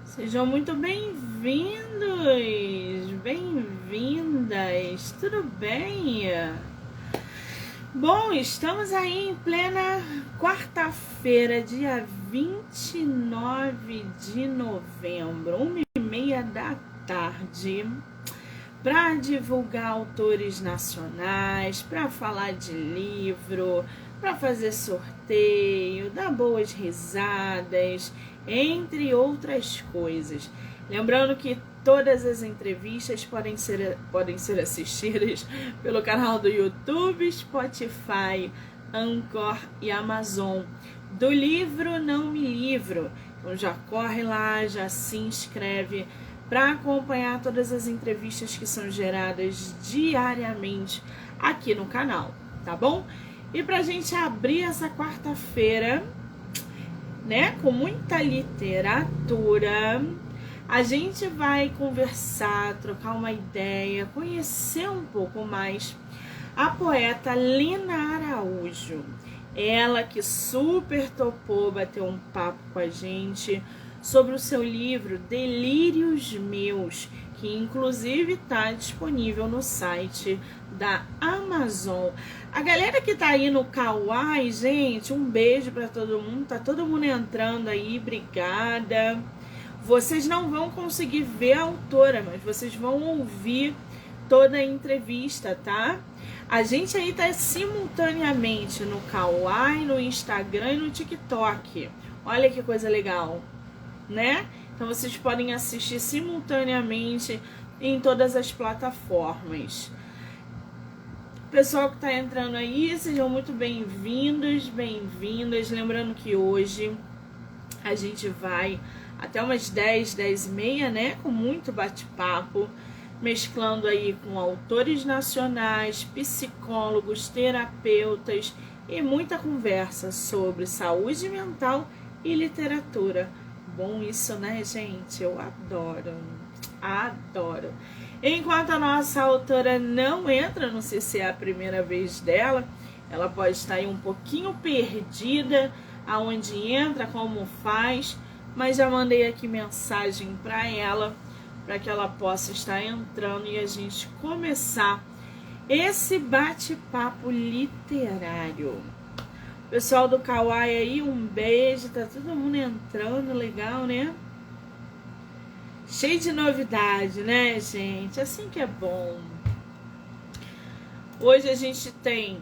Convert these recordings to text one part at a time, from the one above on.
Sejam muito bem-vindos, bem-vindas, tudo bem? Bom, estamos aí em plena quarta-feira, dia 29 de novembro, 1h30 da tarde, para divulgar autores nacionais, para falar de livro, para fazer sorteio, dar boas risadas, entre outras coisas. Lembrando que todas as entrevistas podem ser assistidas pelo canal do YouTube, Spotify, Anchor e Amazon. Do livro Não Me Livro. Então já corre lá, já se inscreve para acompanhar todas as entrevistas que são geradas diariamente aqui no canal, tá bom? E pra gente abrir essa quarta-feira, né, com muita literatura, a gente vai conversar, trocar uma ideia, conhecer um pouco mais a poeta Lina Araújo. Ela que super topou bater um papo com a gente sobre o seu livro Delírios Meus, que inclusive está disponível no site da Amazon. A galera que tá aí no Kawaii, gente, um beijo para todo mundo. Tá todo mundo entrando aí, obrigada. Vocês não vão conseguir ver a autora, mas vocês vão ouvir toda a entrevista, tá? A gente aí tá simultaneamente no Kawaii, no Instagram e no TikTok. Olha que coisa legal, né? Então vocês podem assistir simultaneamente em todas as plataformas. Pessoal que está entrando aí, sejam muito bem-vindos, bem-vindas. Lembrando que hoje a gente vai até umas 10, 10h30, né? Com muito bate-papo, mesclando aí com autores nacionais, psicólogos, terapeutas e muita conversa sobre saúde mental e literatura. Bom isso, né, gente? Eu adoro, adoro. Enquanto a nossa autora não entra, não sei se é a primeira vez dela, ela pode estar aí um pouquinho perdida, aonde entra, como faz, mas já mandei aqui mensagem para ela, para que ela possa estar entrando e a gente começar esse bate-papo literário. Pessoal do Kawaii aí, um beijo, tá todo mundo entrando, legal, né? Cheio de novidade, né, gente? Assim que é bom. Hoje a gente tem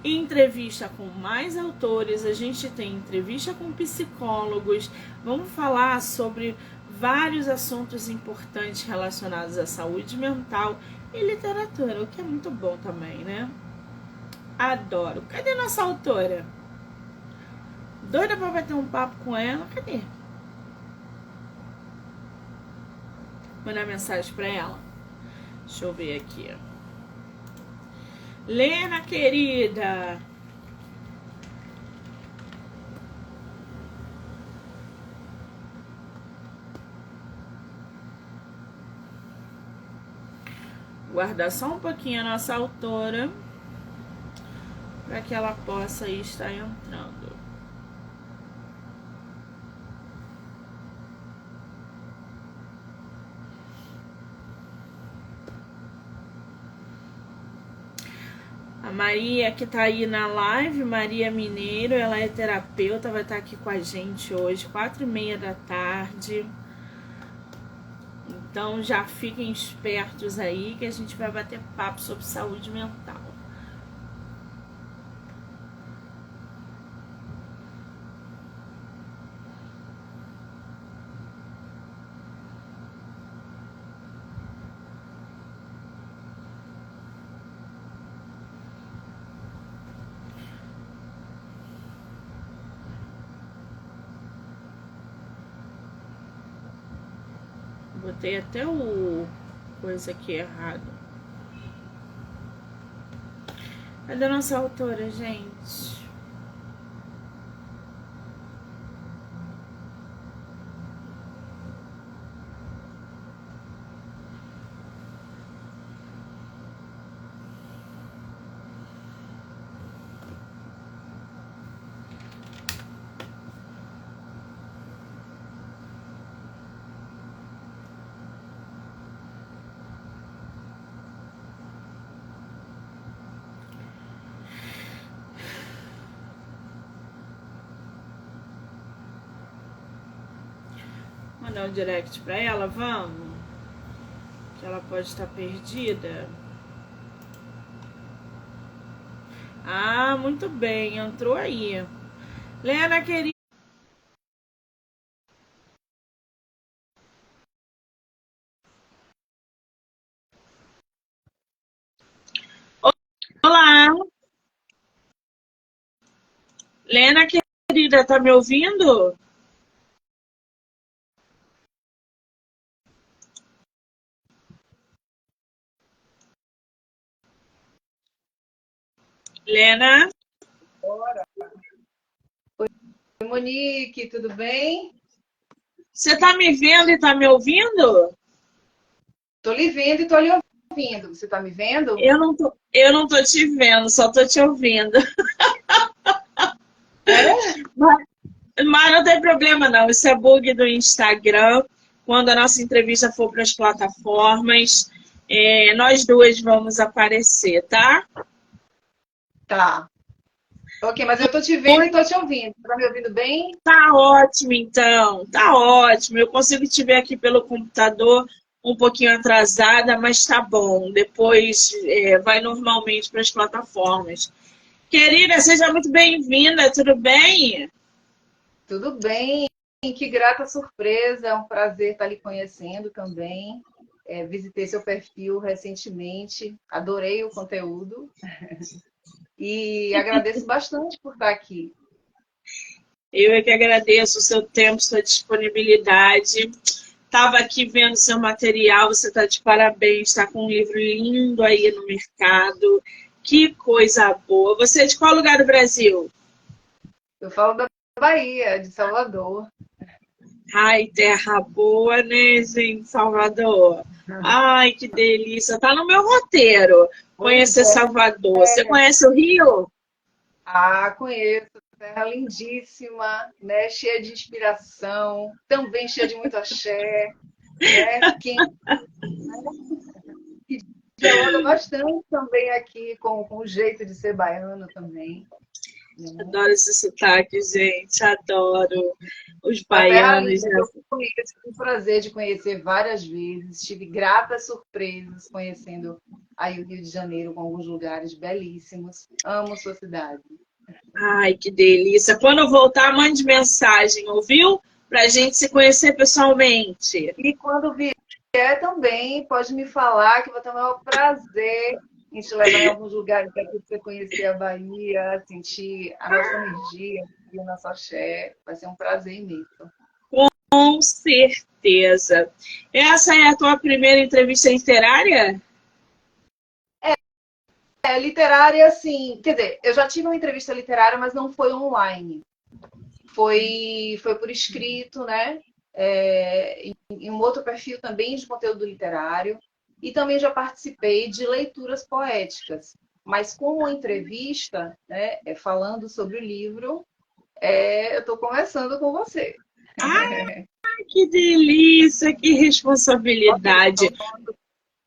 entrevista com mais autores, a gente tem entrevista com psicólogos. Vamos falar sobre vários assuntos importantes relacionados à saúde mental e literatura, o que é muito bom também, né? Adoro. Cadê nossa autora? Doida pra bater um papo com ela? Cadê? Mandar mensagem pra ela. Deixa eu ver aqui. Lena, querida. Guardar só um pouquinho a nossa autora para que ela possa estar entrando. A Maria que tá aí na live, Maria Mineiro, ela é terapeuta, vai estar aqui com a gente hoje, 4h30 da tarde. Então já fiquem espertos aí que a gente vai bater papo sobre saúde mental. Botei até o coisa aqui errado. Cadê a nossa autora, gente? Mandar um direct pra ela, vamos? Que ela pode estar perdida. Ah, muito bem, entrou aí. Lena, querida. Olá. Lena, querida, tá me ouvindo? Lena? Oi, Monique, tudo bem? Você tá me vendo e tá me ouvindo? Tô lhe vendo e tô lhe ouvindo. Você tá me vendo? Eu não tô te vendo, só tô te ouvindo. É? Mas não tem problema não, isso é bug do Instagram. Quando a nossa entrevista for para as plataformas, nós duas vamos aparecer, tá? Tá. Ok, mas eu tô te vendo e tô te ouvindo. Tá me ouvindo bem? Tá ótimo, então. Tá ótimo. Eu consigo te ver aqui pelo computador um pouquinho atrasada, mas tá bom. Depois vai normalmente para as plataformas. Querida, seja muito bem-vinda, tudo bem? Tudo bem. Que grata surpresa. É um prazer estar lhe conhecendo também. Visitei seu perfil recentemente. Adorei o conteúdo e agradeço bastante por estar aqui. Eu é que agradeço o seu tempo, sua disponibilidade. Estava aqui vendo seu material, você está de parabéns, está com um livro lindo aí no mercado. Que coisa boa. Você é de qual lugar do Brasil? Eu falo da Bahia, de Salvador. Ai, terra boa, né, gente? Salvador. Ai, que delícia. Tá no meu roteiro Pois conhecer é. Salvador. Você conhece o Rio? Ah, conheço. Terra lindíssima, né? Cheia de inspiração, também cheia de muito axé, né? Quem que dialoga bastante também aqui com o jeito de ser baiano também, né? Adoro esse sotaque, gente. Adoro os Uma terra baianos, linda né? que eu conheço, tive o prazer de conhecer várias vezes, tive gratas surpresas conhecendo aí o Rio de Janeiro com alguns lugares belíssimos. Amo sua cidade. Ai, que delícia. Quando eu voltar, mande mensagem, ouviu? Pra gente se conhecer pessoalmente. E quando vier também, pode me falar que vai ter o maior prazer em te levar em alguns lugares para você conhecer a Bahia, sentir a nossa energia e o nosso axé. Vai ser um prazer imenso. Com certeza. Essa é a tua primeira entrevista literária? Literária, assim, quer dizer, eu já tive uma entrevista literária, mas não foi online. Foi por escrito, né? Em um outro perfil também de conteúdo literário. E também já participei de leituras poéticas. Mas como entrevista, né, falando sobre o livro, eu estou começando com você. Ah, que delícia, que responsabilidade.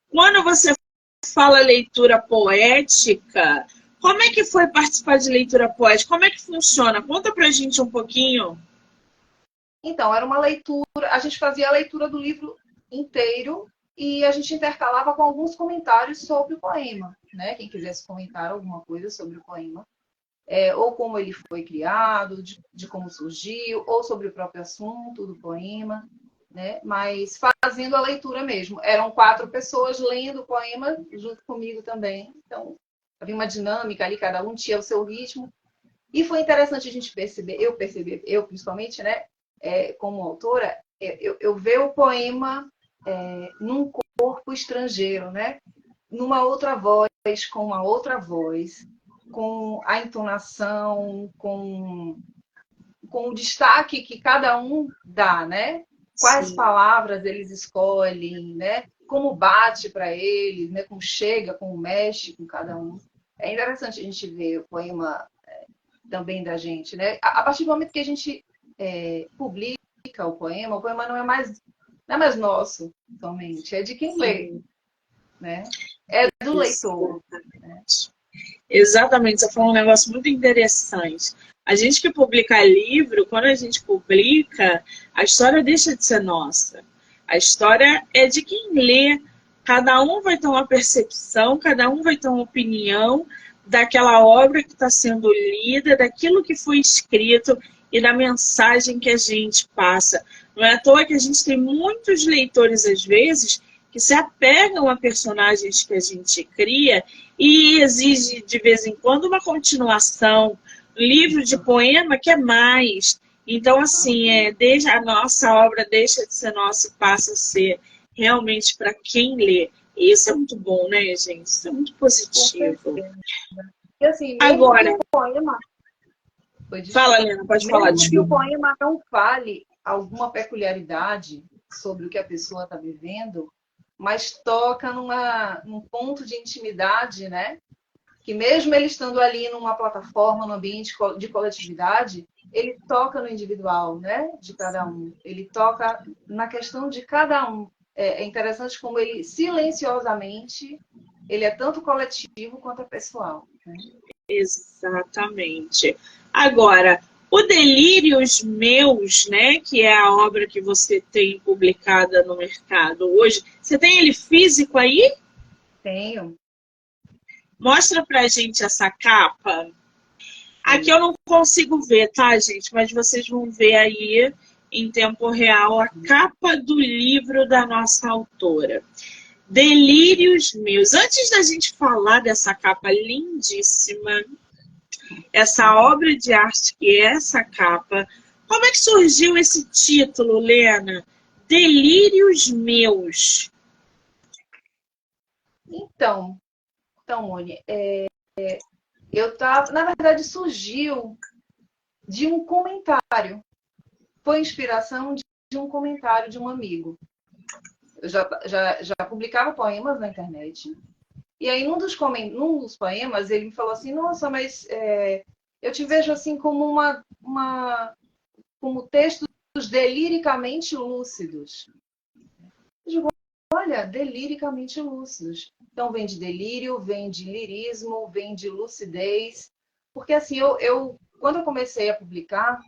Quando você fala leitura poética, como é que foi participar de leitura poética? Como é que funciona? Conta pra gente um pouquinho. Então, era uma leitura, a gente fazia a leitura do livro inteiro e a gente intercalava com alguns comentários sobre o poema, né? Quem quisesse comentar alguma coisa sobre o poema, ou como ele foi criado, de como surgiu, ou sobre o próprio assunto do poema, né? Mas fazendo a leitura mesmo. Eram 4 pessoas lendo o poema junto comigo também. Então, havia uma dinâmica ali, cada um tinha o seu ritmo. E foi interessante a gente perceber, eu principalmente, né, como autora, eu ver o poema num corpo estrangeiro, né, numa outra voz, com uma outra voz, com a entonação, com o destaque que cada um dá, né? Quais Sim. palavras eles escolhem, né? Como bate para eles, né? Como chega, como mexe com cada um. É interessante a gente ver o poema também da gente, né? A partir do momento que a gente publica o poema não é mais nosso somente, é de quem lê, Sim. né? É do leitor. Exatamente. Exatamente, você falou um negócio muito interessante. A gente que publica livro, quando a gente publica, a história deixa de ser nossa. A história é de quem lê. Cada um vai ter uma percepção, cada um vai ter uma opinião daquela obra que está sendo lida, daquilo que foi escrito e da mensagem que a gente passa. Não é à toa que a gente tem muitos leitores, às vezes, que se apegam a personagens que a gente cria e exige, de vez em quando, uma continuação, um livro de poema que é mais. Então, assim, desde a nossa obra deixa de ser nossa e passa a ser realmente para quem lê. E isso é muito bom, né, gente? Isso é muito positivo. E assim, mesmo Agora, que o poema... fala, Helena, pode falar, mesmo que o desculpa. poema não fale alguma peculiaridade sobre o que a pessoa está vivendo, mas toca num ponto de intimidade, né? Que mesmo ele estando ali numa plataforma, num ambiente de coletividade, ele toca no individual, né? De cada um. Ele toca na questão de cada um. É interessante como ele, silenciosamente, ele é tanto coletivo quanto pessoal. Né? Exatamente. Agora, o Delírios Meus, né, que é a obra que você tem publicada no mercado hoje, você tem ele físico aí? Tenho. Mostra pra gente essa capa. Aqui eu não consigo ver, tá, gente? Mas vocês vão ver aí em tempo real a capa do livro da nossa autora. Delírios Meus. Antes da gente falar dessa capa lindíssima, essa obra de arte que é essa capa, como é que surgiu esse título, Lena? Delírios Meus. Então, Moni, na verdade, surgiu de um comentário. Foi inspiração de um comentário de um amigo. Eu já publicava poemas na internet. E aí, num dos poemas, ele me falou assim, nossa, mas eu te vejo assim como como textos deliricamente lúcidos. Eu digo, olha, deliricamente lúcidos. Então, vem de delírio, vem de lirismo, vem de lucidez. Porque, assim, quando eu comecei a publicar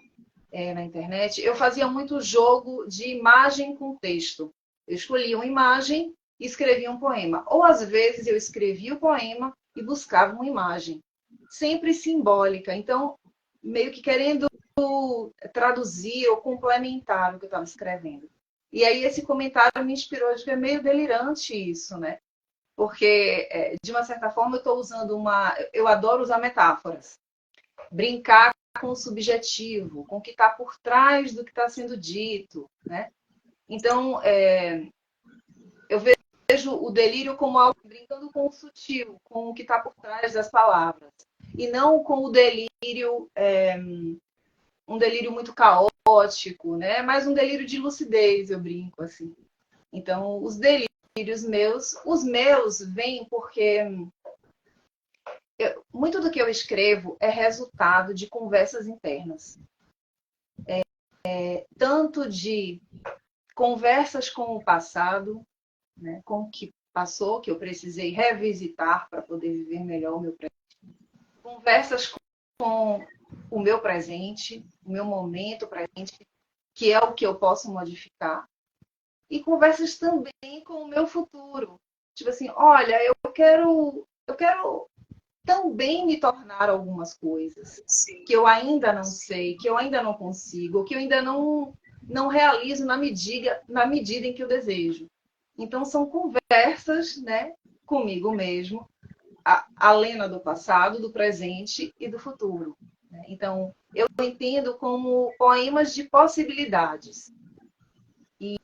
na internet, eu fazia muito jogo de imagem com texto. Eu escolhia uma imagem e escrevia um poema. Ou, às vezes, eu escrevia o poema e buscava uma imagem. Sempre simbólica. Então, meio que querendo traduzir ou complementar o que eu estava escrevendo. E aí esse comentário me inspirou, de que é meio delirante isso, né? Porque, de uma certa forma, eu estou usando eu adoro usar metáforas. Brincar com o subjetivo, com o que está por trás do que está sendo dito, né? Então, eu vejo o delírio como algo brincando com o sutil, com o que está por trás das palavras. E não com o delírio, um delírio muito caótico, né? Mas um delírio de lucidez, eu brinco assim. Então, os delírios meus, os meus vêm porque muito do que eu escrevo é resultado de conversas internas. Tanto de conversas com o passado, né, com o que passou, que eu precisei revisitar para poder viver melhor o meu presente. Conversas com o meu presente, o meu momento presente, que é o que eu posso modificar. E conversas também com o meu futuro. Tipo assim, olha, eu quero também me tornar algumas coisas. Sim. Que eu ainda não sei, que eu ainda não consigo, que eu ainda não realizo na medida em que eu desejo. Então, são conversas, né, comigo mesmo, a Lena do passado, do presente e do futuro. Né? Então, eu entendo como poemas de possibilidades. E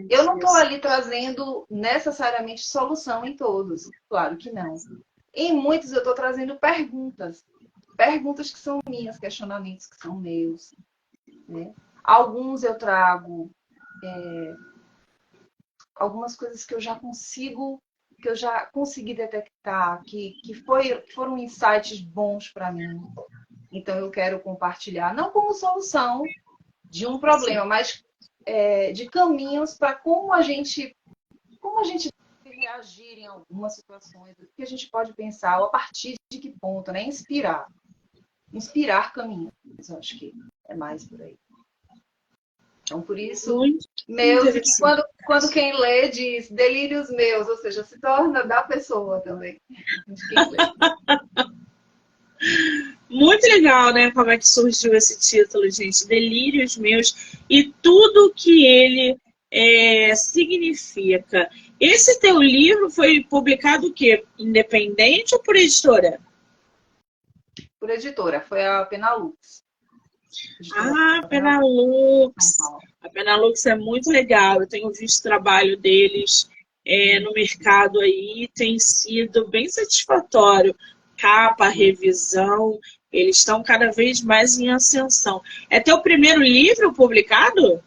eu não estou ali trazendo necessariamente solução em todos, claro que não. Em muitos eu estou trazendo perguntas que são minhas, questionamentos que são meus. Né? Alguns eu trago algumas coisas que eu já consegui detectar, que foram insights bons para mim. Então eu quero compartilhar, não como solução de um problema, mas de caminhos para como a gente deve reagir em algumas situações, o que a gente pode pensar, ou a partir de que ponto, né? Inspirar. inspirar caminhos. Eu acho que é mais por aí. Então, por isso, Muito meus, e que interessante. quando quem lê diz delírios meus, ou seja, se torna da pessoa também, de quem lê. Muito legal, né? Como é que surgiu esse título, gente? Delírios meus e tudo que ele significa. Esse teu livro foi publicado o quê? Independente ou por editora? Por editora, foi a Penalux. Editora Ah, Penalux, São Penalux. Paulo. A Penalux é muito legal. Eu tenho visto o trabalho deles no mercado aí, tem sido bem satisfatório. Capa, revisão, eles estão cada vez mais em ascensão. É teu primeiro livro publicado?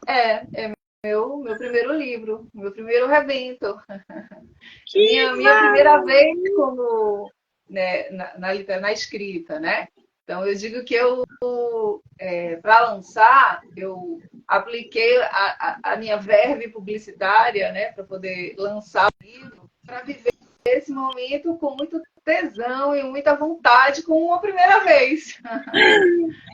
É meu primeiro livro, meu primeiro rebento. Que Minha primeira vez como né, na escrita, né? Então eu digo que para lançar, eu apliquei a minha verve publicitária, né, para poder lançar o livro, para viver esse momento com muito tesão e muita vontade, como uma primeira vez.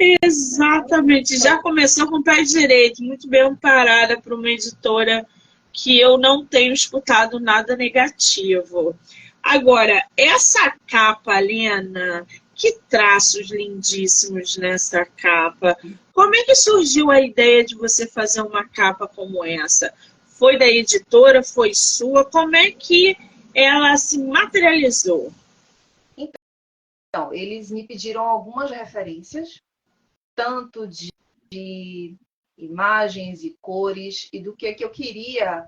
exatamente, já começou com o pé direito, muito bem amparada para uma editora que eu não tenho escutado nada negativo. Agora, essa capa, Lena, que traços lindíssimos nessa capa. Como é que surgiu a ideia de você fazer uma capa como essa? Foi da editora? Foi sua? Como é que ela se materializou? Então, eles me pediram algumas referências, tanto de imagens e cores, e do que eu queria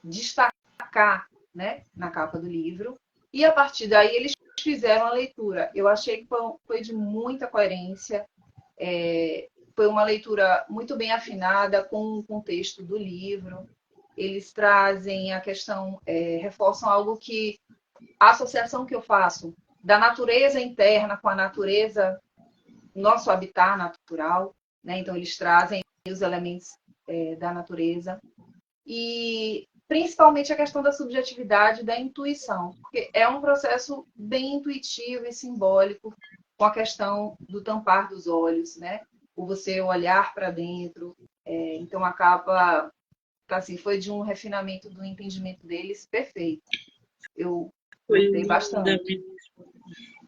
destacar, né, na capa do livro. E a partir daí eles fizeram a leitura. Eu achei que foi de muita coerência, foi uma leitura muito bem afinada com o contexto do livro. Eles trazem a questão, reforçam algo que a associação que eu faço da natureza interna com a natureza, nosso habitat natural, né? Então eles trazem os elementos da natureza e principalmente a questão da subjetividade, da intuição, porque é um processo bem intuitivo e simbólico com a questão do tampar dos olhos, né? O você olhar para dentro. Então a capa assim, foi de um refinamento do entendimento deles perfeito. Eu Foi gostei linda bastante. mesmo.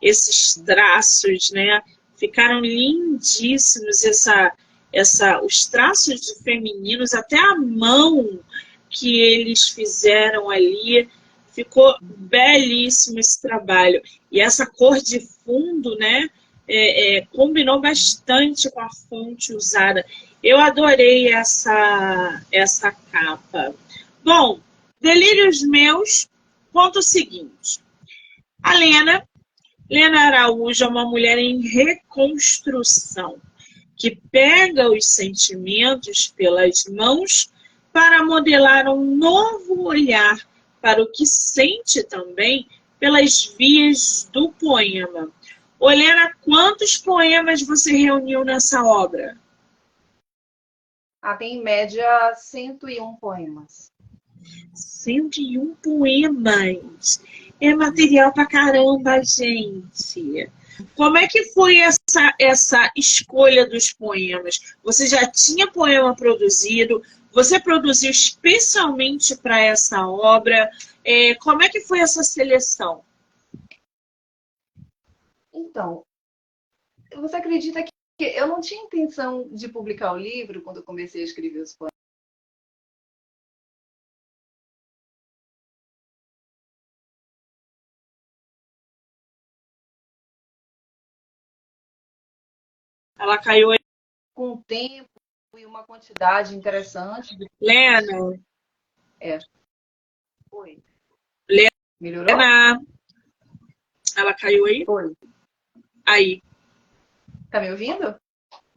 Esses traços, né? Ficaram lindíssimos. Os traços de femininos, até a mão que eles fizeram ali, ficou belíssimo esse trabalho. E essa cor de fundo, né? Combinou bastante com a fonte usada. Eu adorei essa capa. Bom, delírios meus, conta o seguinte. A Lena Araújo é uma mulher em reconstrução, que pega os sentimentos pelas mãos para modelar um novo olhar para o que sente também pelas vias do poema. Lena, quantos poemas você reuniu nessa obra? Tem em média 101 poemas. 101 poemas. É material pra caramba, gente. Como é que foi essa escolha dos poemas? Você já tinha poema produzido? Você produziu especialmente para essa obra? Como é que foi essa seleção? Então, você acredita que eu não tinha intenção de publicar o livro quando eu comecei a escrever os poemas? Ela caiu aí. Com o tempo e uma quantidade interessante de... Lena, Oi. Melhorou? Lena, ela caiu aí? Oi. Aí. Tá me ouvindo?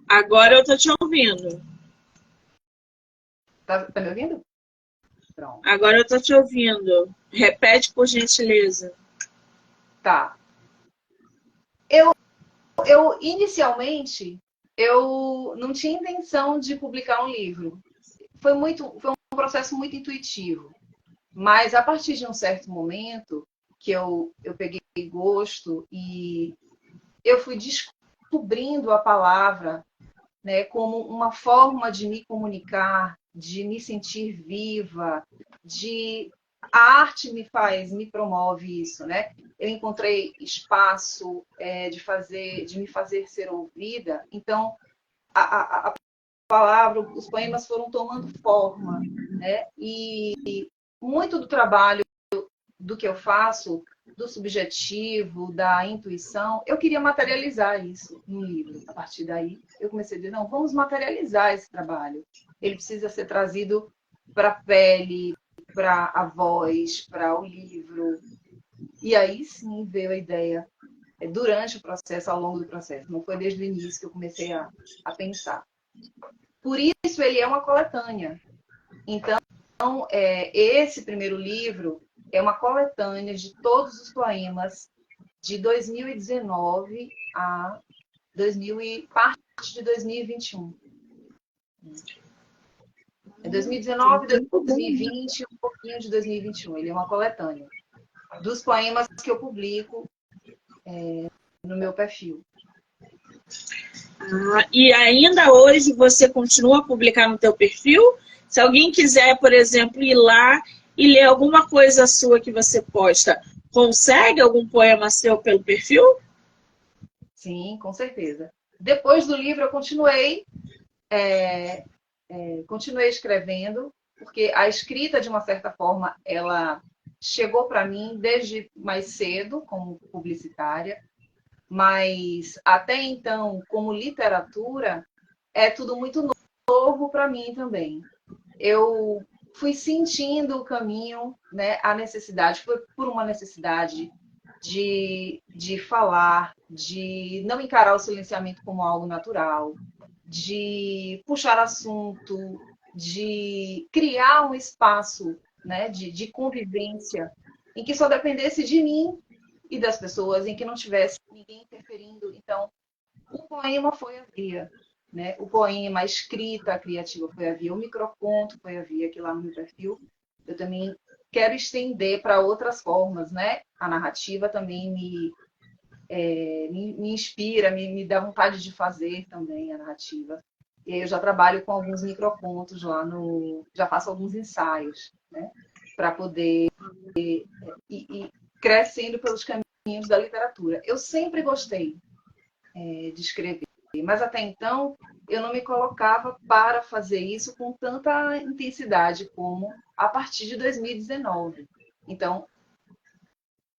Agora eu tô te ouvindo. Tá me ouvindo? Pronto. Agora eu tô te ouvindo. Repete, por gentileza. Tá. Inicialmente, eu não tinha intenção de publicar um livro. Foi um processo muito intuitivo. Mas a partir de um certo momento que eu peguei gosto e eu fui descobrindo a palavra, né, como uma forma de me comunicar, de me sentir viva, de a arte me promove isso, né? Eu encontrei espaço de me fazer ser ouvida. Então, a palavra, os poemas foram tomando forma, né? E muito do trabalho do que eu faço, do subjetivo, da intuição, eu queria materializar isso no livro. A partir daí, eu comecei a dizer, não, vamos materializar esse trabalho. Ele precisa ser trazido para a pele, para a voz, para o livro. E aí sim veio a ideia, durante o processo, ao longo do processo. Não foi desde o início que eu comecei a pensar. Por isso, ele é uma coletânea. Então, esse primeiro livro é uma coletânea de todos os poemas de 2019 a parte de 2021. É 2019, 2020 e um pouquinho de 2021. Ele é uma coletânea dos poemas que eu publico no meu perfil. E ainda hoje você continua a publicar no teu perfil? Se alguém quiser, por exemplo, ir lá e ler alguma coisa sua que você posta, consegue algum poema seu pelo perfil? Sim, com certeza. Depois do livro, eu continuei escrevendo, porque a escrita, de uma certa forma, ela chegou para mim desde mais cedo, como publicitária, mas até então, como literatura, é tudo muito novo para mim também. Eu fui sentindo o caminho, né, a necessidade, foi por uma necessidade de falar, de não encarar o silenciamento como algo natural, de puxar assunto, de criar um espaço, né, de convivência em que só dependesse de mim e das pessoas, em que não tivesse ninguém interferindo. Então, o poema foi a via, né? O poema, a escrita criativa foi a via, o microconto foi a via, que lá no meu perfil eu também quero estender para outras formas, né? A narrativa também me inspira, me dá vontade de fazer também a narrativa. E aí eu já trabalho com alguns microcontos lá já faço alguns ensaios, né? Para poder ir crescendo pelos caminhos da literatura. Eu sempre gostei de escrever, mas até então eu não me colocava para fazer isso com tanta intensidade como a partir de 2019. Então,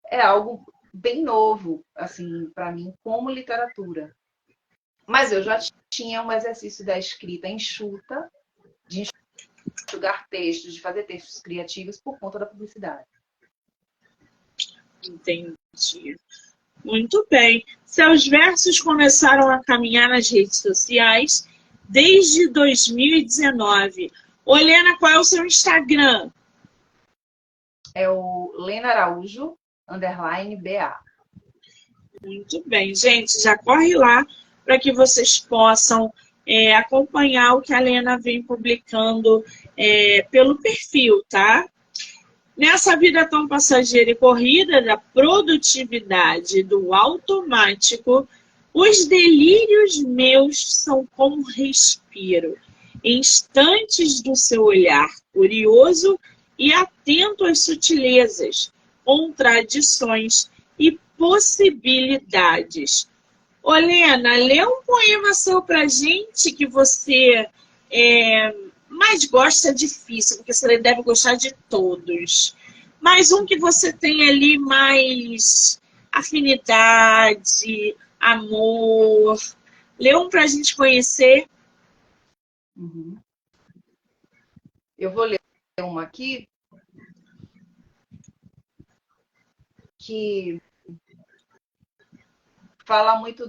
é algo bem novo, assim, para mim, como literatura. Mas eu já tinha um exercício da escrita enxuta, de enxugar textos, de fazer textos criativos por conta da publicidade. Entendi. Muito bem. Seus versos começaram a caminhar nas redes sociais desde 2019. Olena, qual é o seu Instagram? É o Lena Araújo, _BA. Muito bem, gente, já corre lá para que vocês possam acompanhar o que a Lena vem publicando pelo perfil, tá? Nessa vida tão passageira e corrida da produtividade do automático, os delírios meus são como respiro, instantes do seu olhar curioso e atento às sutilezas, contradições e possibilidades. Olena, lê um poema seu pra gente que você mais gosta, é difícil, porque você deve gostar de todos. Mas um que você tem ali mais afinidade, amor. Lê um pra gente conhecer. Uhum. Eu vou ler uma aqui que fala muito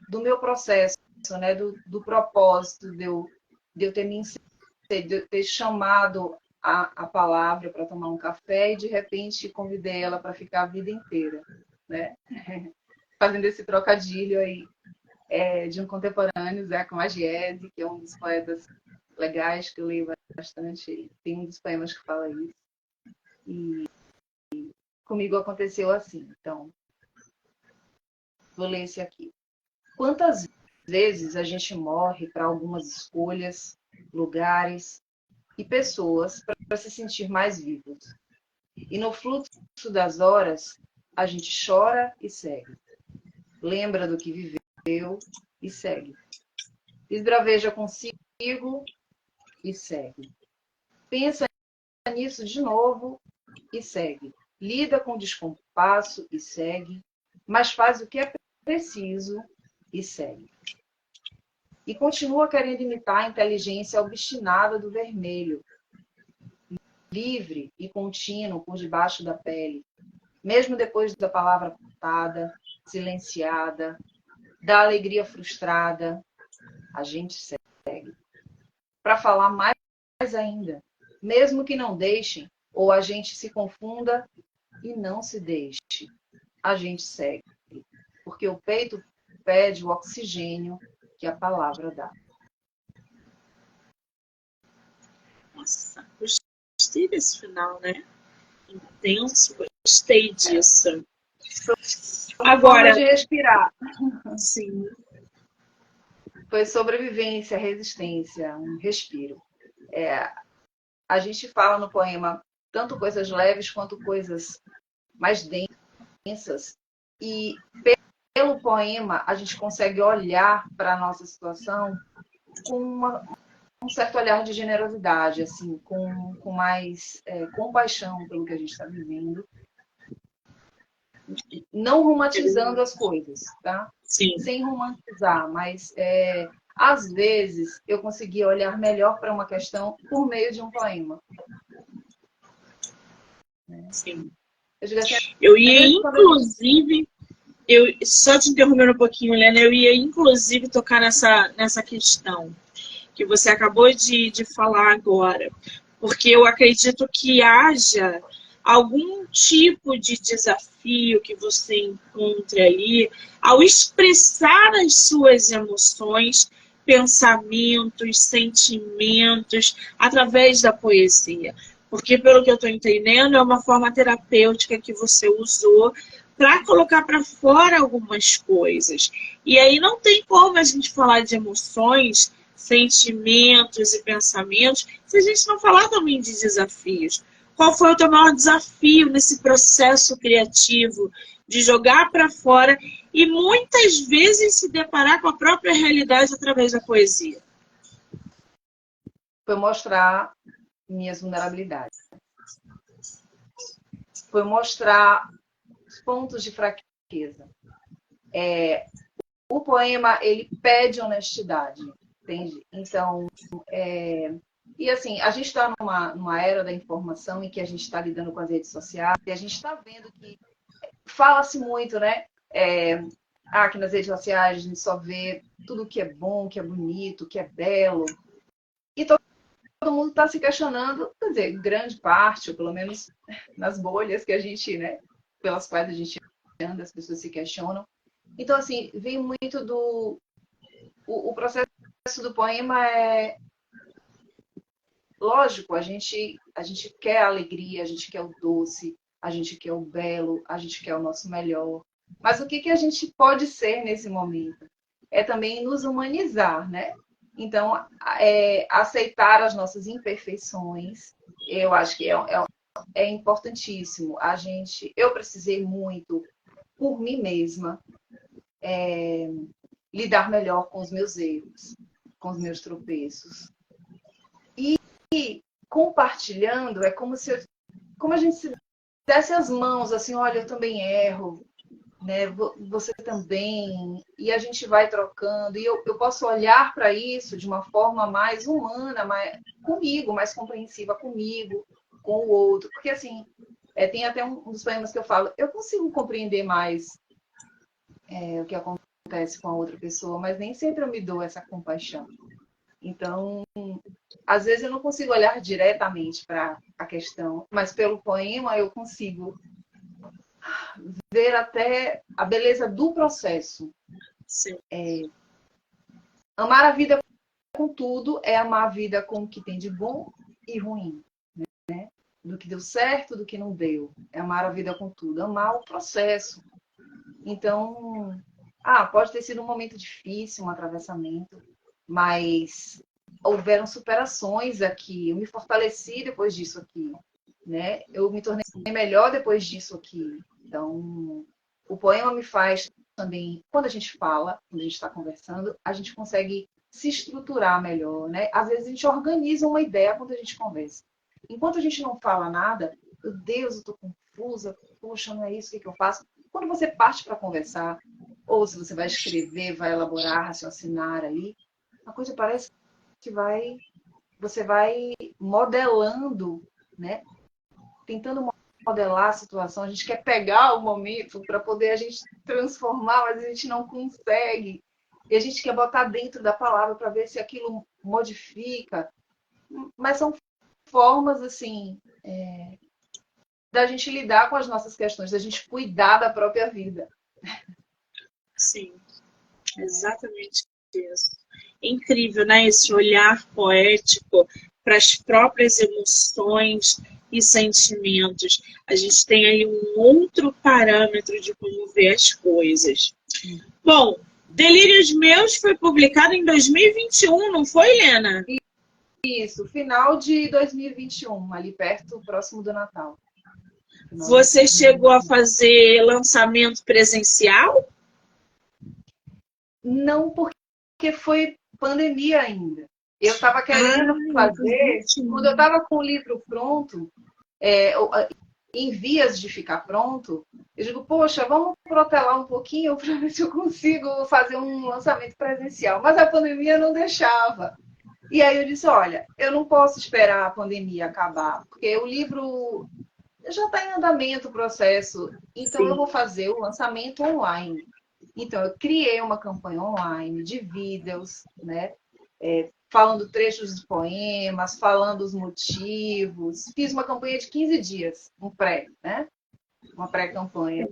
do meu processo, né? do propósito de eu ter de eu ter chamado a palavra para tomar um café e de repente convidei ela para ficar a vida inteira, né? Fazendo esse trocadilho aí de um contemporâneo, Zé Magiese, que é um dos poetas legais que eu leio bastante. Ele tem um dos poemas que fala isso. E comigo aconteceu assim. Então, Vou ler esse aqui. Quantas vezes a gente morre para algumas escolhas, lugares e pessoas para se sentir mais vivos. E no fluxo das horas, a gente chora e segue. Lembra do que viveu e segue. Esbraveja consigo e segue. Pensa nisso de novo e segue. Lida com o descompasso e segue. Mas faz o que é preciso e segue. E continua querendo imitar a inteligência obstinada do vermelho, livre e contínuo por debaixo da pele, mesmo depois da palavra cortada, silenciada, da alegria frustrada, a gente segue. Para falar mais ainda, mesmo que não deixem, ou a gente se confunda e não se deixe, a gente segue. Porque o peito pede o oxigênio que a palavra dá. Nossa, gostei desse final, né? Intenso, gostei disso. Agora, de respirar. Sim. Foi sobrevivência, resistência, um respiro. A gente fala no poema tanto coisas leves quanto coisas mais densas. E pelo poema, a gente consegue olhar para a nossa situação com um certo olhar de generosidade, assim, com mais compaixão pelo que a gente está vivendo. Não romantizando as coisas, tá? Sim. Sem romantizar, mas às vezes eu conseguia olhar melhor para uma questão por meio de um poema. Sim. Eu digo assim, eu ia, inclusive, só te interrompendo um pouquinho, Helena, eu ia, inclusive, tocar nessa questão que você acabou de falar agora, porque eu acredito que haja algum tipo de desafio que você encontre ali ao expressar as suas emoções, pensamentos, sentimentos através da poesia. Porque, pelo que eu estou entendendo, é uma forma terapêutica que você usou para colocar para fora algumas coisas. E aí não tem como a gente falar de emoções, sentimentos e pensamentos se a gente não falar também de desafios. Qual foi o teu maior desafio nesse processo criativo de jogar para fora e muitas vezes se deparar com a própria realidade através da poesia? Foi mostrar minhas vulnerabilidades. Foi mostrar os pontos de fraqueza. O poema, ele pede honestidade, entende? Então, e assim, a gente está numa era da informação em que a gente está lidando com as redes sociais e a gente está vendo que fala-se muito, né? Que nas redes sociais a gente só vê tudo que é bom, que é bonito, que é belo. E todo mundo está se questionando, quer dizer, grande parte, ou pelo menos nas bolhas que a gente, né, pelas quais a gente anda, as pessoas se questionam. Então, assim, vem muito do... O processo do poema é... Lógico, a gente quer a alegria, a gente quer o doce, a gente quer o belo, a gente quer o nosso melhor. Mas o que a gente pode ser nesse momento? É também nos humanizar, né? Então, aceitar as nossas imperfeições, eu acho que é importantíssimo. Eu precisei muito, por mim mesma, lidar melhor com os meus erros, com os meus tropeços. E compartilhando, é como a gente se desse as mãos, assim, olha, eu também erro, né? Você também, e a gente vai trocando, e eu posso olhar para isso de uma forma mais humana, comigo, mais compreensiva comigo, com o outro, porque assim, tem até um dos poemas que eu falo, eu consigo compreender mais o que acontece com a outra pessoa, mas nem sempre eu me dou essa compaixão. Então, às vezes eu não consigo olhar diretamente para a questão, mas pelo poema eu consigo ver até a beleza do processo. Amar a vida com tudo é amar a vida com o que tem de bom e ruim, né? Do que deu certo, do que não deu. É amar a vida com tudo, amar o processo. Então, pode ter sido um momento difícil, um atravessamento, mas houveram superações aqui. Eu me fortaleci depois disso aqui, né? Eu me tornei melhor depois disso aqui. Então, o poema me faz também, quando a gente fala, quando a gente está conversando, a gente consegue se estruturar melhor, né? Às vezes a gente organiza uma ideia quando a gente conversa. Enquanto a gente não fala nada, meu Deus, eu estou confusa, poxa, não é isso, o que eu faço? Quando você parte para conversar, ou se você vai escrever, vai elaborar, raciocinar ali, a coisa parece que você vai modelando, né? Tentando modelar a situação. A gente quer pegar o momento para poder a gente transformar, mas a gente não consegue. E a gente quer botar dentro da palavra para ver se aquilo modifica. Mas são formas, assim, da gente lidar com as nossas questões, da gente cuidar da própria vida. Sim, exatamente isso. É incrível, né? Esse olhar poético para as próprias emoções e sentimentos. A gente tem aí um outro parâmetro de como ver as coisas. Bom, Delírios Meus foi publicado em 2021, não foi, Helena? Isso, final de 2021, ali perto, próximo do Natal. Você chegou a fazer lançamento presencial? Não, porque foi pandemia ainda. Eu estava querendo fazer, quando eu estava com o livro pronto, em vias de ficar pronto, eu digo, poxa, vamos protelar um pouquinho para ver se eu consigo fazer um lançamento presencial. Mas a pandemia não deixava. E aí eu disse, olha, eu não posso esperar a pandemia acabar, porque o livro já está em andamento o processo, então eu vou fazer o lançamento online. Então, eu criei uma campanha online de vídeos, né? Falando trechos dos poemas, falando os motivos. Fiz uma campanha de 15 dias, né? Uma pré-campanha.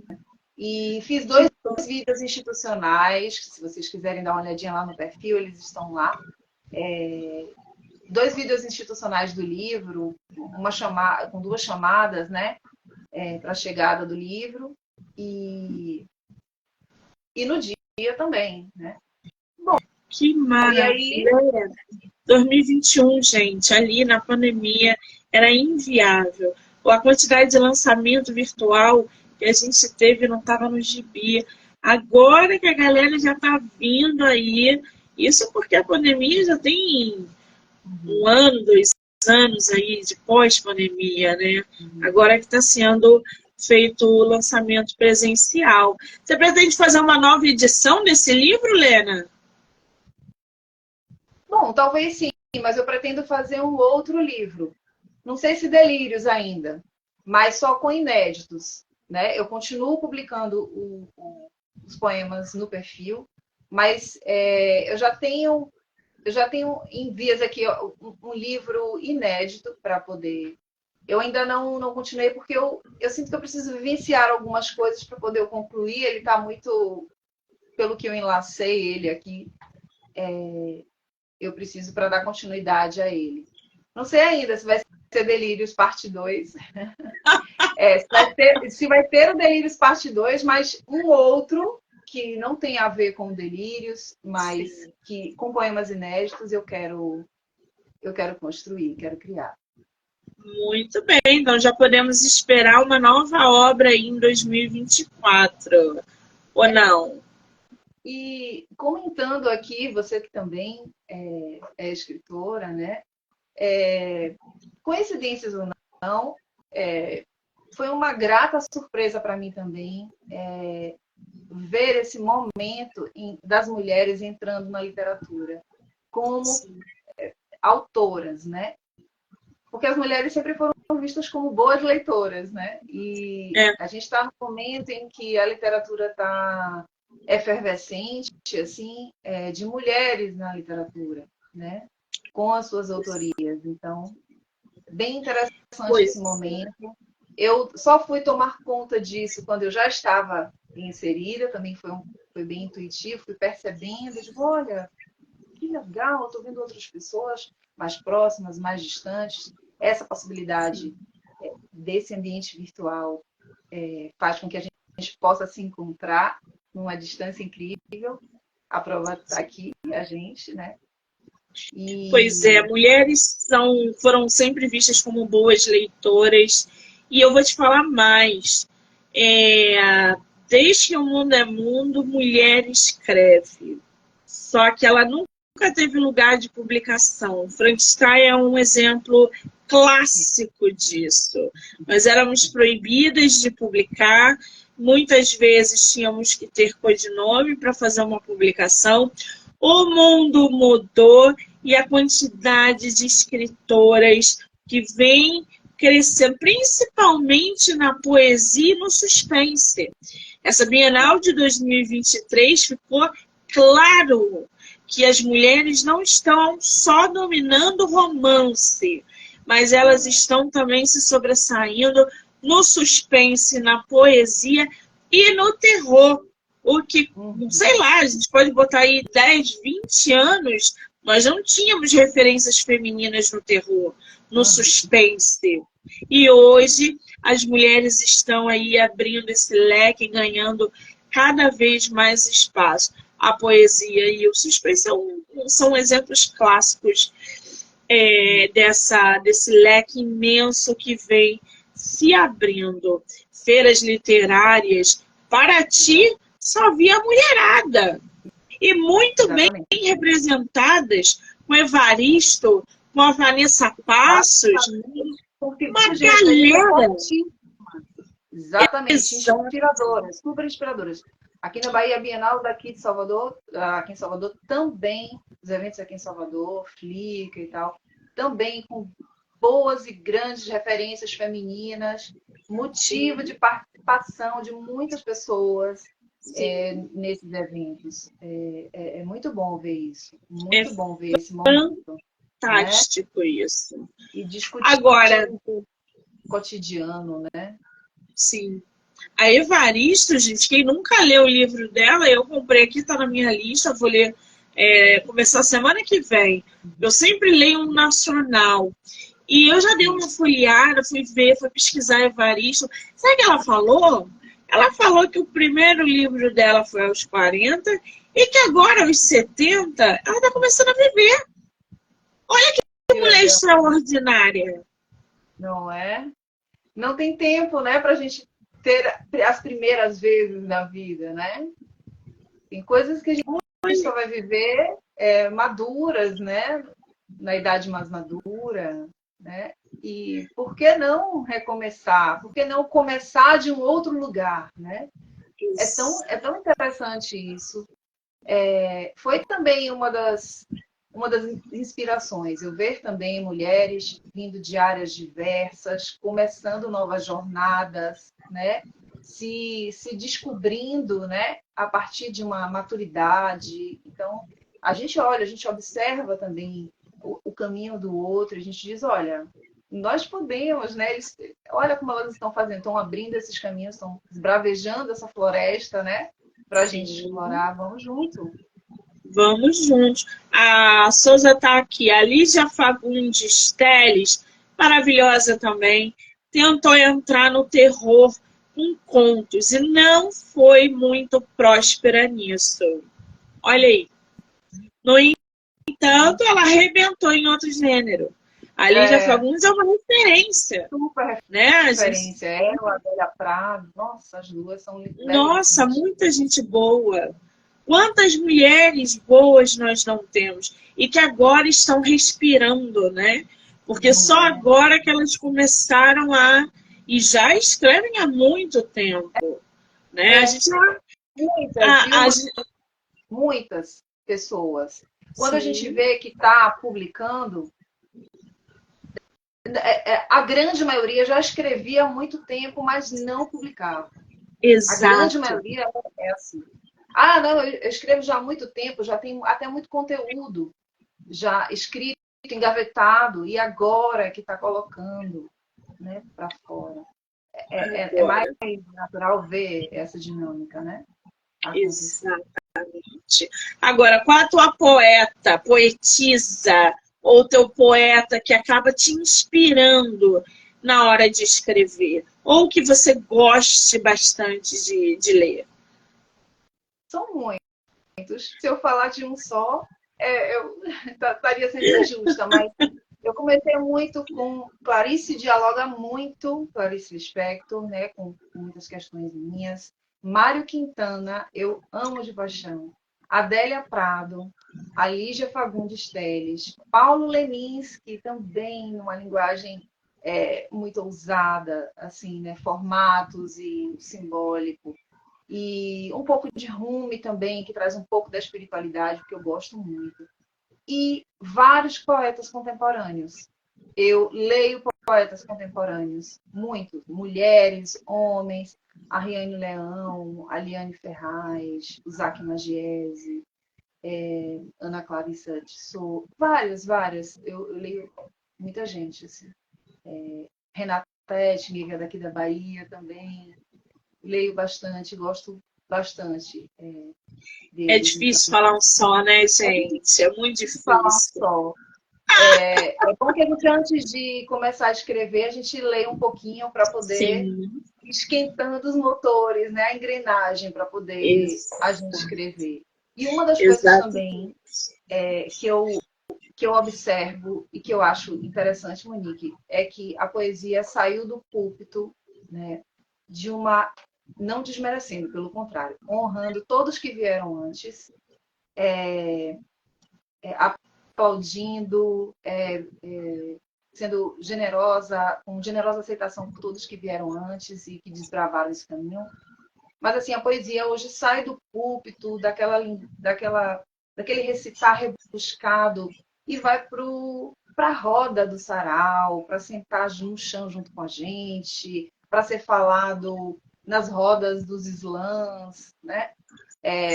E fiz 2 vídeos institucionais, se vocês quiserem dar uma olhadinha lá no perfil, eles estão lá. 2 vídeos institucionais do livro, com 2 chamadas, né? Para a chegada do livro. E no dia também, né? Bom, que maravilha! 2021, gente, ali na pandemia, era inviável. A quantidade de lançamento virtual que a gente teve não estava no gibi. Agora que a galera já está vindo aí, isso porque a pandemia já tem 1 ano, 2 anos aí de pós-pandemia, né? Agora que está sendo feito o lançamento presencial. Você pretende fazer uma nova edição desse livro, Lena? Bom, talvez sim, mas eu pretendo fazer um outro livro. Não sei se Delírios ainda, mas só com inéditos, né? Eu continuo publicando os poemas no perfil, mas eu já tenho em vias aqui um livro inédito para poder. Eu ainda não continuei porque eu sinto que eu preciso vivenciar algumas coisas para poder eu concluir. Ele está muito, pelo que eu enlacei ele aqui, eu preciso para dar continuidade a ele. Não sei ainda se vai ser Delírios parte 2. Se vai ter o Delírios parte 2, mas um outro que não tem a ver com Delírios, mas que com poemas inéditos eu quero construir, quero criar. Muito bem, então já podemos esperar uma nova obra aí em 2024, ou não? E comentando aqui, você que também é escritora, né? Coincidências ou não, foi uma grata surpresa para mim também ver esse momento das mulheres entrando na literatura como autoras, né? Porque as mulheres sempre foram vistas como boas leitoras, né? E a gente está no momento em que a literatura está efervescente, assim, de mulheres na literatura, né? Com as suas autorias. Então, bem interessante esse momento. Eu só fui tomar conta disso quando eu já estava inserida, também foi bem intuitivo, fui percebendo, digo, olha, que legal, eu estou vendo outras pessoas mais próximas, mais distantes. Essa possibilidade desse ambiente virtual faz com que a gente possa se encontrar numa distância incrível. A prova está aqui, a gente, né? Pois é, mulheres foram sempre vistas como boas leitoras. E eu vou te falar mais. Desde que o mundo é mundo, mulher escreve. Só que ela nunca teve lugar de publicação. Frankenstein é um exemplo clássico disso. Nós éramos proibidas de publicar. Muitas vezes tínhamos que ter codinome para fazer uma publicação. O mundo mudou e a quantidade de escritoras que vem crescendo, principalmente na poesia e no suspense. Essa Bienal de 2023 ficou claro que as mulheres não estão só dominando o romance, mas elas estão também se sobressaindo no suspense, na poesia e no terror. O que, sei lá, a gente pode botar aí 10, 20 anos, nós não tínhamos referências femininas no terror, no suspense. E hoje as mulheres estão aí abrindo esse leque, ganhando cada vez mais espaço. A poesia e o suspense são exemplos clássicos desse leque imenso que vem se abrindo. Feiras literárias, Paraty só via mulherada. E muito bem representadas, com Evaristo, com a Vanessa Passos, uma galera. Exatamente, inspiradoras, super inspiradoras. Aqui na Bahia Bienal daqui de Salvador, aqui em Salvador também, os eventos aqui em Salvador, Flickr e tal, também com boas e grandes referências femininas, motivo de participação de muitas pessoas nesses eventos. É muito bom ver isso, muito bom ver esse momento. Fantástico, né? Isso. E discutir agora o cotidiano, né? Sim. A Evaristo, gente, quem nunca leu o livro dela, eu comprei aqui, está na minha lista, vou ler, começar semana que vem. Eu sempre leio um nacional. E eu já dei uma folheada, fui ver, fui pesquisar Evaristo. Sabe o que ela falou? Ela falou que o primeiro livro dela foi aos 40 e que agora, aos 70, ela está começando a viver. Olha que mulher extraordinária. Não é? Não tem tempo, né, para a gente ter as primeiras vezes na vida, né? Tem coisas que a gente só vai viver maduras, né? Na idade mais madura, né? E por que não recomeçar? Por que não começar de um outro lugar, né? É tão interessante isso. Foi também uma das inspirações. Eu ver também mulheres vindo de áreas diversas, começando novas jornadas, né? Se descobrindo, né? A partir de uma maturidade. Então, a gente olha, a gente observa também o caminho do outro, a gente diz, olha, nós podemos, né? Olha como elas estão fazendo, estão abrindo esses caminhos, estão bravejando essa floresta, né? Para a gente explorar, vamos junto. Vamos juntos. A Souza está aqui. A Lígia Fagundes Teles, maravilhosa também, tentou entrar no terror com contos e não foi muito próspera nisso. Olha aí. No entanto, ela arrebentou em outro gênero. A Lígia Fagundes é uma referência. Super né? referência. Ela, a Adélia Prado, nossa, as duas são... Nossa, muita gente boa. Quantas mulheres boas nós não temos e que agora estão respirando, né? Porque só agora que elas começaram e já escrevem há muito tempo, né? A gente muitas pessoas. Quando a gente vê que está publicando, a grande maioria já escrevia há muito tempo, mas não publicava. Exato. A grande maioria é assim. Ah, não, eu escrevo já há muito tempo, já tenho até muito conteúdo já escrito, engavetado, e agora que está colocando, né, para fora. É mais natural ver essa dinâmica, né? Exatamente. Agora, qual a tua poetisa, ou teu poeta que acaba te inspirando na hora de escrever? Ou que você goste bastante de ler? são muitos. Se eu falar de um só, eu estaria sendo injusta, mas eu comecei muito com Clarice, dialoga muito, Clarice Lispector, né, com muitas questões minhas. Mário Quintana, eu amo de paixão. Adélia Prado, a Lígia Fagundes Telles, Paulo Leminski, também numa linguagem muito ousada, assim, né, formatos e simbólico. E um pouco de Rumi também, que traz um pouco da espiritualidade, que eu gosto muito. E vários poetas contemporâneos. Eu leio poetas contemporâneos, muitos, mulheres, homens, a Riane Leão, a Liane Ferraz, o Zac Magiese, Ana Clarissa de Sou, vários. Eu leio muita gente, assim. Renata Ettinger, daqui da Bahia também. Leio bastante, gosto bastante É deles. difícil Então, falar um só, né, gente? É muito falar difícil. só. É bom que a gente, antes de começar a escrever, a gente leia um pouquinho para poder Sim, ir esquentando os motores, né? A engrenagem para poder a gente escrever. E uma das coisas exato. também que eu observo e que eu acho interessante, Monique, é que a poesia saiu do púlpito, né, de uma, não desmerecendo, pelo contrário, honrando todos que vieram antes, aplaudindo, sendo generosa, com generosa aceitação por todos que vieram antes e que desbravaram esse caminho. Mas assim, a poesia hoje sai do púlpito, daquele recitar rebuscado e vai para a roda do sarau, para sentar no chão junto com a gente, para ser falado nas rodas dos slams, né?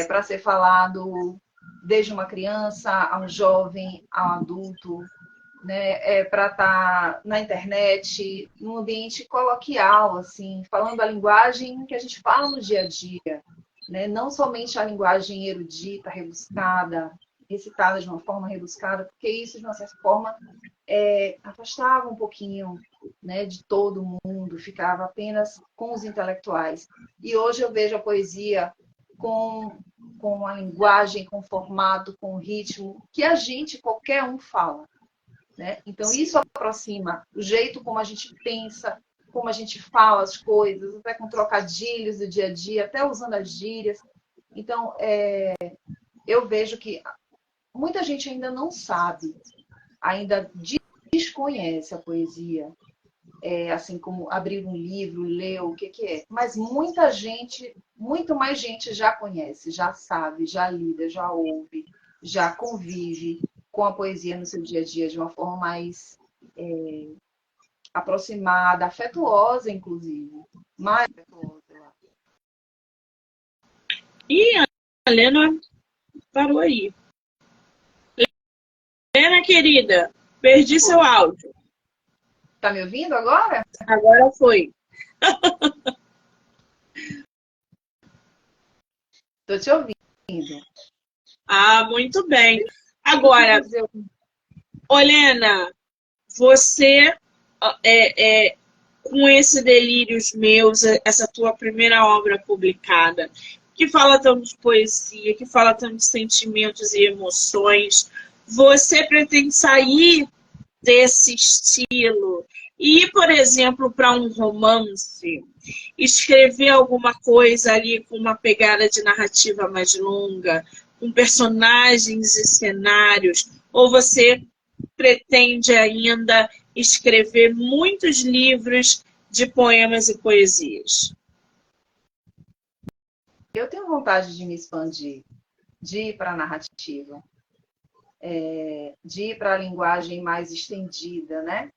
Para ser falado desde uma criança a um jovem, a um adulto, né? Para estar na internet, num ambiente coloquial, assim, falando a linguagem que a gente fala no dia a dia, né? Não somente a linguagem erudita, rebuscada, recitada de uma forma rebuscada, porque isso, de uma certa forma, afastava um pouquinho, né, de todo mundo, ficava apenas com os intelectuais. E hoje eu vejo a poesia com a linguagem, com o formato, com o ritmo, que a gente, qualquer um, fala. Né? Então, isso aproxima o jeito como a gente pensa, como a gente fala as coisas, até com trocadilhos do dia a dia, até usando as gírias. Então, eu vejo que muita gente ainda não sabe, ainda desconhece a poesia, assim como abrir um livro, ler o que é. Mas muita gente, muito mais gente já conhece, já sabe, já lida, já ouve, já convive com a poesia no seu dia a dia de uma forma mais aproximada, afetuosa, inclusive. Mais afetuosa, eu acho. E a Helena parou aí. Helena, querida, perdi seu áudio. Tá me ouvindo agora? Agora foi. Tô te ouvindo. Ah, muito bem. Agora, Helena, você, com esse Delírios Meus, essa tua primeira obra publicada, que fala tanto de poesia, que fala tanto de sentimentos e emoções, você pretende sair desse estilo e ir, por exemplo, para um romance, escrever alguma coisa ali com uma pegada de narrativa mais longa, com personagens e cenários, ou você pretende ainda escrever muitos livros de poemas e poesias? Eu tenho vontade de me expandir, de ir para a narrativa, de ir para a linguagem mais estendida, né?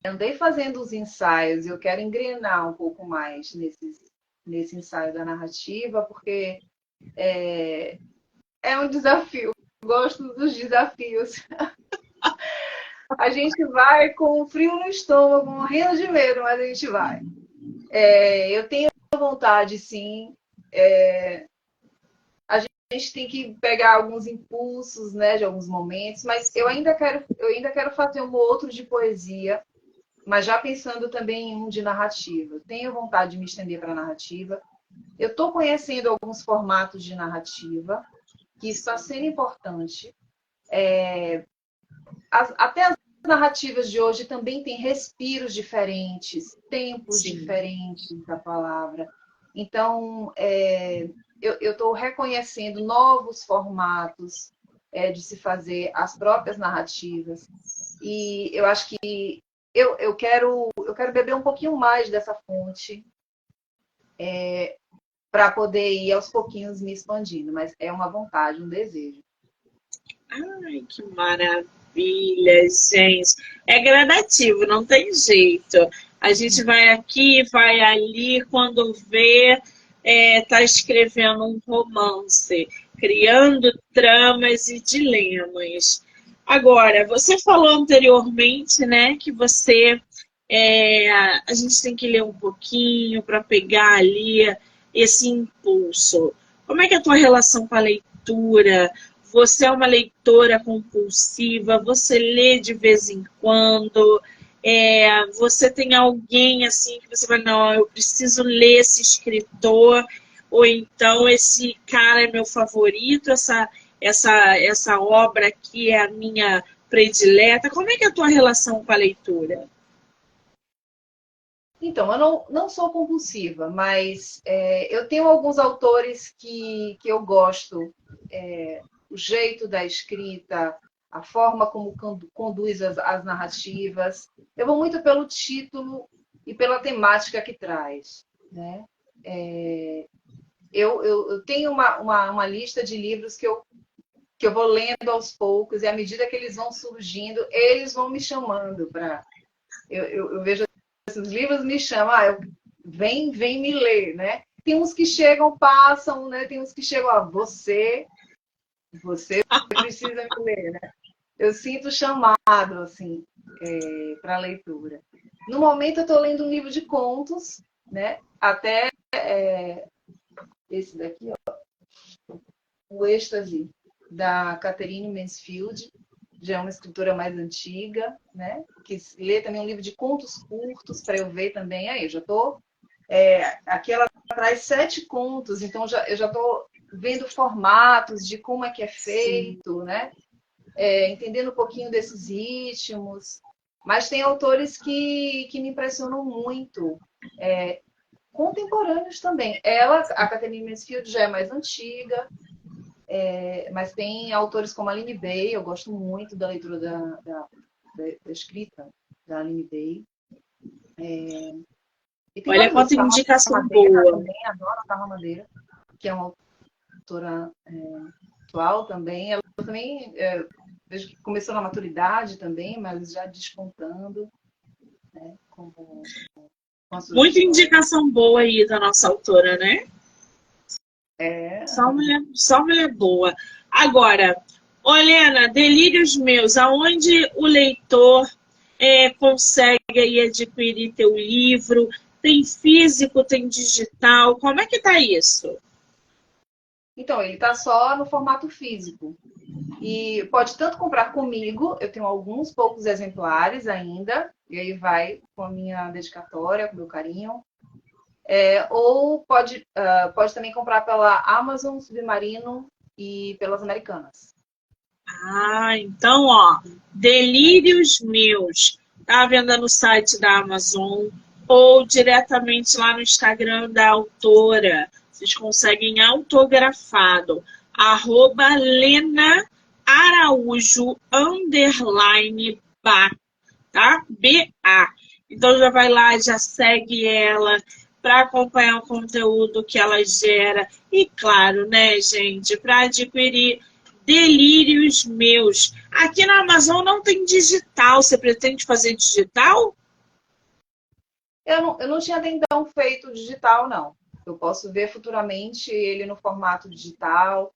Andei fazendo os ensaios, eu quero engrenar um pouco mais nesse ensaio da narrativa, porque é um desafio. Gosto dos desafios. A gente vai com frio no estômago, morrendo de medo, mas a gente vai. Eu tenho vontade, sim. A gente tem que pegar alguns impulsos, né, de alguns momentos, mas eu ainda quero fazer um outro de poesia, mas já pensando também em um de narrativa. Tenho vontade de me estender para a narrativa. Eu estou conhecendo alguns formatos de narrativa, que está sendo importante. Até as narrativas de hoje também têm respiros diferentes, tempos Sim. diferentes da palavra. Então, eu estou reconhecendo novos formatos de se fazer as próprias narrativas. E eu acho que eu quero beber um pouquinho mais dessa fonte para poder ir aos pouquinhos me expandindo, mas é uma vontade, um desejo. Ai, que maravilha, gente. É gradativo, não tem jeito. A gente vai aqui, vai ali, quando vê, tá escrevendo um romance, criando tramas e dilemas. Agora, você falou anteriormente, né, que a gente tem que ler um pouquinho para pegar ali esse impulso. Como é que é a tua relação com a leitura? Você é uma leitora compulsiva? Você lê de vez em quando? Você tem alguém assim que você vai, não, eu preciso ler esse escritor, ou então esse cara é meu favorito, essa obra aqui é a minha predileta. Como é que é a tua relação com a leitura? Então, eu não sou compulsiva, mas eu tenho alguns autores que eu gosto. O jeito da escrita, a forma como conduz as narrativas. Eu vou muito pelo título e pela temática que traz, né? Eu tenho uma lista de livros que eu vou lendo aos poucos, e à medida que eles vão surgindo, eles vão me chamando para... Eu vejo esses livros me chamam, vem me ler, né? Tem uns que chegam, passam, né? Tem uns que chegam, você precisa me ler, né? Eu sinto chamado, assim, para a leitura. No momento, eu estou lendo um livro de contos, né? Até esse daqui, ó, O Êxtase, da Catherine Mansfield, já é uma escritora mais antiga, né? Que lê também um livro de contos curtos para eu ver também. Aí, eu já estou... aqui ela traz 7 contos, então eu já estou vendo formatos de como é que é feito, né? Entendendo um pouquinho desses ritmos. Mas tem autores que me impressionam muito, contemporâneos também. A Catherine Mansfield, já é mais antiga, mas tem autores como a Aline Bay, eu gosto muito da leitura da escrita da Aline Bay. E tem Olha quanta indicação boa. Também, adoro a Carla Madeira, que é uma autora atual também. Ela também, vejo que começou na maturidade também, mas já despontando. Né, muita indicação boa aí da nossa autora, né? Só mulher boa. Agora, Helena, Delírios Meus, aonde o leitor consegue aí adquirir teu livro? Tem físico, tem digital? Como é que tá isso? Então, ele está só no formato físico. E pode tanto comprar comigo, eu tenho alguns poucos exemplares ainda, e aí vai com a minha dedicatória, com o meu carinho. Ou pode também comprar pela Amazon, Submarino e pelas Americanas. Então, ó, Delírios Meus, tá à venda no site da Amazon ou diretamente lá no Instagram da autora. Vocês conseguem autografado, @Lena Araújo _BA, tá? BA. Então já vai lá, já segue ela para acompanhar o conteúdo que ela gera. E claro, né, gente, para adquirir Delírios Meus. Aqui na Amazon não tem digital. Você pretende fazer digital? Eu não tinha até então feito digital, não. Eu posso ver futuramente ele no formato digital.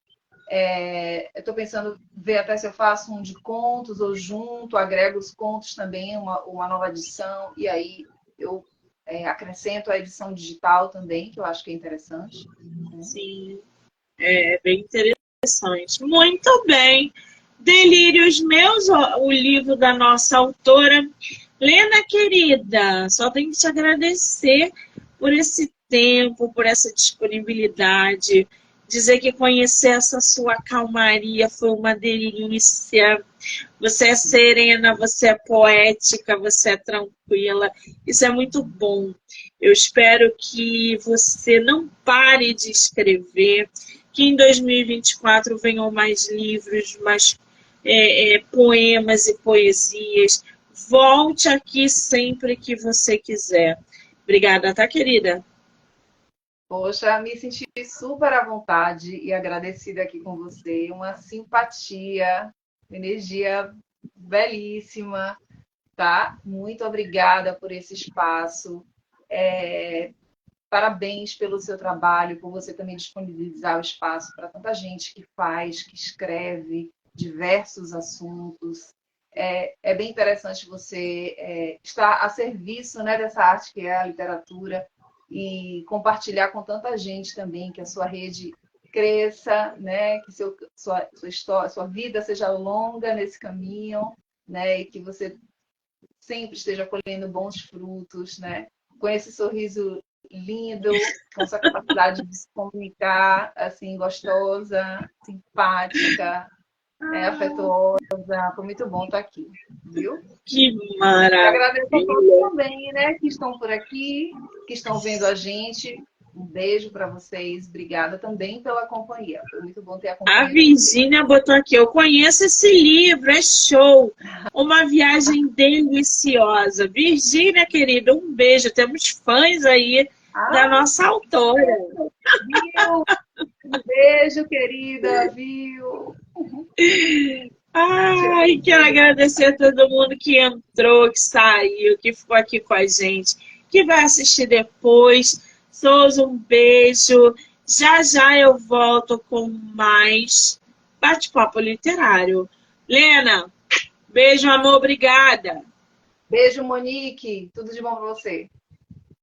Eu estou pensando ver até se eu faço um de contos ou junto, agrego os contos também, uma nova edição, e aí eu acrescento a edição digital também, que eu acho que é interessante. Né? Sim, é bem interessante. Muito bem. Delírios Meus, o livro da nossa autora. Lena, querida, só tenho que te agradecer por esse tempo, por essa disponibilidade. Dizer que conhecer essa sua calmaria foi uma delícia. Você é serena, você é poética, você é tranquila. Isso é muito bom. Eu espero que você não pare de escrever, que em 2024 venham mais livros, mais poemas e poesias. Volte aqui sempre que você quiser. Obrigada, tá, querida? Poxa, me senti super à vontade e agradecida aqui com você. Uma simpatia, energia belíssima, tá? Muito obrigada por esse espaço. Parabéns pelo seu trabalho, por você também disponibilizar o espaço para tanta gente que faz, que escreve diversos assuntos. É bem interessante você estar a serviço, né, dessa arte que é a literatura e compartilhar com tanta gente também, que a sua rede cresça, né, que sua história, sua vida seja longa nesse caminho, né, e que você sempre esteja colhendo bons frutos, né, com esse sorriso lindo, com essa capacidade de se comunicar, assim, gostosa, simpática, afetuosa. Foi muito bom estar aqui, viu? Que E agradeço a todos maravilha! também, né, que estão por aqui, que estão vendo a gente. Um beijo para vocês. Obrigada também pela companhia. Foi muito bom ter a A companhia de vocês. Virgínia botou aqui, eu conheço esse livro, é show. Uma viagem deliciosa. Virgínia, querida, um beijo. Temos fãs aí da Ah, nossa autora. viu? Um beijo, querida, viu? Ai, quero agradecer a todo mundo que entrou, que saiu, que ficou aqui com a gente, que vai assistir depois. Souza, um beijo. Já já eu volto com mais bate-papo literário. Lena, beijo, amor, obrigada. Beijo, Monique. Tudo de bom para você.